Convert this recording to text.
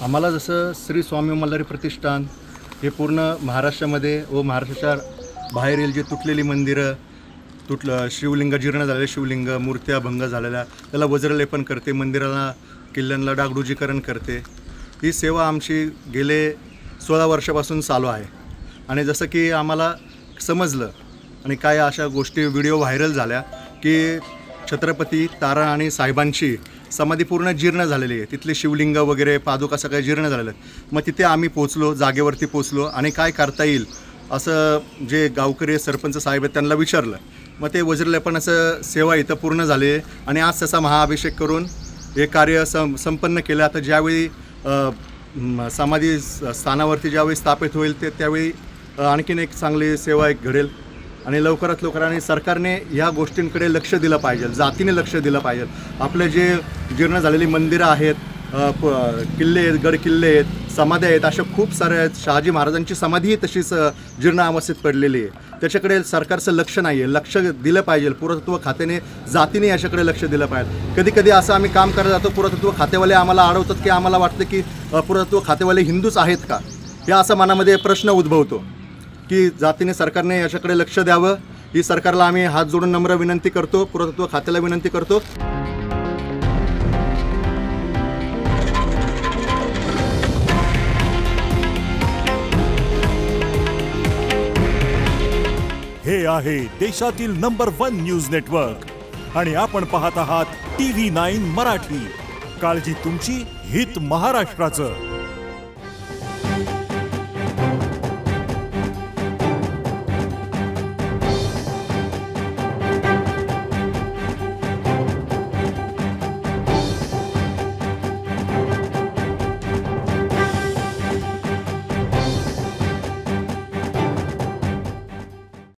आम्हाला जसं श्री स्वामी मल्हारी प्रतिष्ठान हे पूर्ण महाराष्ट्रामध्ये व महाराष्ट्राच्या बाहेरील जे तुटलेली मंदिरं, शिवलिंग जीर्ण झालेले शिवलिंग, मूर्त्या भंग झालेल्या त्याला वज्रलेपन करते, मंदिराला किल्ल्यांना डागडुजीकरण करते। ही सेवा आमची गेले 16 वर्षापासून चालू आहे। आणि जसं की आम्हाला समजलं आणि काय अशा गोष्टी व्हिडिओ व्हायरल झाल्या की छत्रपती तारा आणि साहेबांची समाधी पूर्ण जीर्ण झालेली आहे, तिथले शिवलिंग वगैरे पादुका सगळ्या जीर्ण झालेल्या आहेत। मग तिथे आम्ही पोचलो, जागेवरती पोचलो आणि काय करता येईल असं जे गावकरी सरपंच साहेब आहेत त्यांना विचारलं। मग ते वज्रलेपनाचं सेवा इथं पूर्ण झाली आणि आज त्याचा महाअभिषेक करून हे कार्य संपन्न केलं। आता ज्यावेळी समाधी स्थानावरती ज्यावेळी स्थापित होईल त्यावेळी आणखीन एक चांगली सेवा घडेल आणि लवकरात लवकर। आणि सरकारने ह्या गोष्टींकडे लक्ष दिलं पाहिजे, जातीने लक्ष दिलं पाहिजे। आपले जे जीर्ण झालेली मंदिरं आहेत, किल्ले आहेत, गड किल्ले आहेत, समाध्या आहेत, अशा खूप साऱ्या आहेत। शहाजी महाराजांची समाधीही तशीच जीर्ण अवस्थेत पडलेली आहे, त्याच्याकडे सरकारचं लक्ष नाही आहे। लक्ष दिलं पाहिजे, पुरातत्व खात्याने जातीने याच्याकडे लक्ष दिलं पाहिजे। कधी कधी असं आम्ही काम करत जातो, पुरातत्व खातेवाले आम्हाला अडवतात की आम्हाला वाटतं की पुरातत्व खातेवाले हिंदूच आहेत का, हे असा मनामध्ये प्रश्न उद्भवतो की जातीने सरकारने याच्याकडे लक्ष द्यावं। ही सरकारला आम्ही हात जोडून नम्र विनंती करतो, पुरातत्व खात्याला विनंती करतो। हे आहे देशातील नंबर 1 न्यूज नेटवर्क आणि आपण पाहत आहात TV9 मराठी। काळजी तुमची, हित महाराष्ट्राचं।